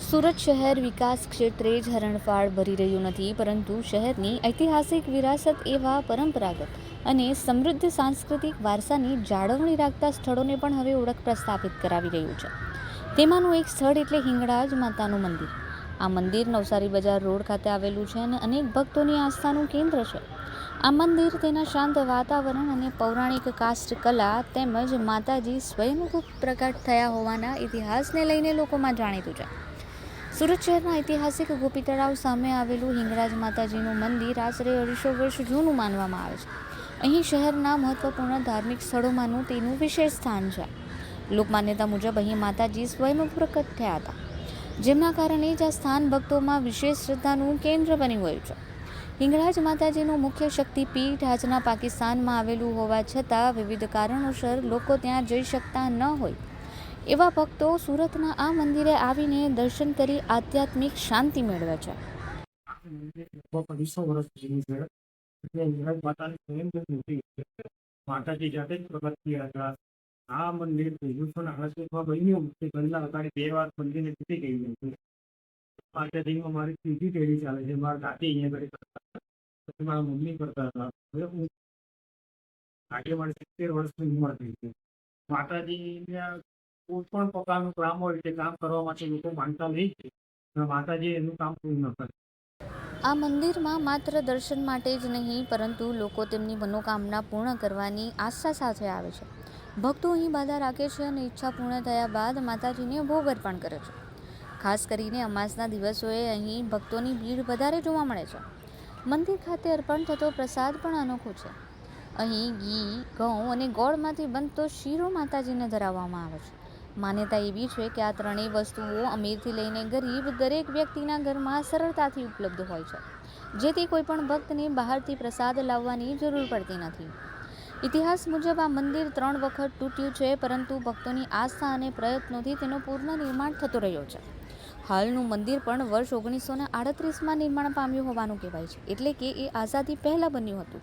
સુરત શહેર વિકાસ ક્ષેત્રે જ હરણફાળ ભરી રહ્યું નથી, પરંતુ શહેરની ઐતિહાસિક વિરાસત એવા પરંપરાગત અને સમૃદ્ધ સાંસ્કૃતિક વારસાની જાળવણી રાખતા સ્થળોને પણ હવે ઓળખ પ્રસ્થાપિત કરાવી રહ્યું છે. તેમાંનું એક સ્થળ એટલે હિંગળાજ માતાનું મંદિર. આ મંદિર નવસારી બજાર રોડ ખાતે આવેલું છે અને અનેક ભક્તોની આસ્થાનું કેન્દ્ર છે. આ મંદિર તેના શાંત વાતાવરણ અને પૌરાણિક કાષ્ઠ કલા તેમજ માતાજી સ્વયંભૂ પ્રગટ થયા હોવાના ઇતિહાસને લઈને લોકોમાં જાણીતું છે. સુરત શહેરના ઐતિહાસિક ગોપી તળાવ સામે આવેલું હિંગળાજ માતાજીનું મંદિર આશરે 250 વર્ષ જૂનું માનવામાં આવે છે. અહીં શહેરના મહત્વપૂર્ણ ધાર્મિક સ્થળોમાંનું તેનું વિશેષ સ્થાન છે. લોકમાન્યતા મુજબ અહીં માતાજી સ્વયં પ્રકટ થયા હતા, જેમના કારણે જ આ સ્થાન ભક્તોમાં વિશેષ શ્રદ્ધાનું કેન્દ્ર બની ગયું છે. હિંગળાજ માતાજીનું મુખ્ય શક્તિપીઠ આજના પાકિસ્તાનમાં આવેલું હોવા છતાં વિવિધ કારણોસર લોકો ત્યાં જઈ શકતા ન હોય એવા ભક્તો સુરતના આ મંદિરે આવીને દર્શન કરી આધ્યાત્મિક શાંતિ મેળવે છે. માતાજી જાતે જ પ્રગટ થયા હતા. આ મંદિર 1938માં બન્યું તે પહેલા અગાડી 2 વાર મંદિરને તૂટી ગયું હતું. માતાજીમાં મારી ત્રીજી પેઢી ચાલે છે. મારા દાદી અહીંયા ઘરે કરતા હતા, પછી મારા મમ્મી કરતા હતા. હવે હું આજે મારી 70 વર્ષની ઉંમર થઈ છે. માતાજીના કોઈ પણ પ્રકારનું કામ હોય તે કામ કરવા માટે લોકો માનતા નહીં છે. માતાજી એનું કામ પૂર્ણ કરે. આ મંદિરમાં માત્ર દર્શન માટે જ નહીં, પરંતુ લોકો તેમની મનોકામના પૂર્ણ કરવાની આશા સાથે આવે છે. ભક્તો અહીં બાધા રાખે છે અને ઈચ્છા પૂર્ણ થયા બાદ માતાજીને ભોગ અર્પણ કરે છે. ખાસ કરીને અમાસના દિવસોએ અહીં ભક્તોની ભીડ વધારે જોવા મળે છે. મંદિર ખાતે અર્પણ થતો પ્રસાદ પણ અનોખો છે. અહીં ઘી, ઘઉં અને ગોળમાંથી બનતો શીરો માતાજીને ધરાવવામાં આવે છે. માન્યતા એવી છે કે આ ત્રણેય વસ્તુઓ અમીરથી લઈને ગરીબ દરેક વ્યક્તિના ઘરમાં સરળતાથી ઉપલબ્ધ હોય છે, જેથી કોઈ પણ ભક્તને બહારથી પ્રસાદ લાવવાની જરૂર પડતી નથી. ઇતિહાસ મુજબ આ મંદિર 3 વખત તૂટ્યું છે, પરંતુ ભક્તોની આસ્થા અને પ્રયત્નોથી તેનો પુનર્નિર્માણ થતો રહ્યો છે. હાલનું મંદિર પણ વર્ષ 1938માં નિર્માણ પામ્યું હોવાનું કહેવાય છે, એટલે કે એ આઝાદી પહેલાં બન્યું હતું.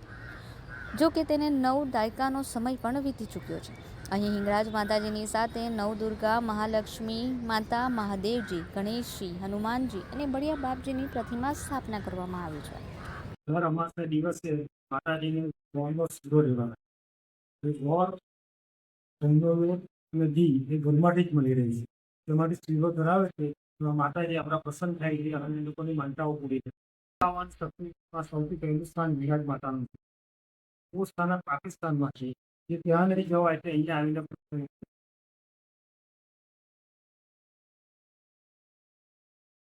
જો કે તેને 9 દાયકાનો સમય પણ વીતી ચૂક્યો છે. અહીં હિંગળાજ માતાજીની સાથે નવદુર્ગા, મહાલક્ષ્મી માતા, મહાદેવજી, ગણેશજી, હનુમાનજી અને બળિયા બાપજીની પ્રતિમા સ્થાપના કરવામાં આવી છે. દર અમાસના દિવસે માતાજીને ગોળનો શીરો લેવાનો. ગોળ, ચંદોલો અને ઘી એ ઘરમાંથી જ મળી રહે છે. તેમાંથી શીરો ધરાવે છે. માતાજી આપણા પ્રસન્ન થાય છે અને લોકોની માનતાઓ પૂરી થાય છે. સૌથી પહેલું સ્થાન હિંગળાજ માતાનું છે. સ્થાન પાકિસ્તાનમાં છે, જે ત્યાં નહીં જવાય એટલે અહીંયા આવીને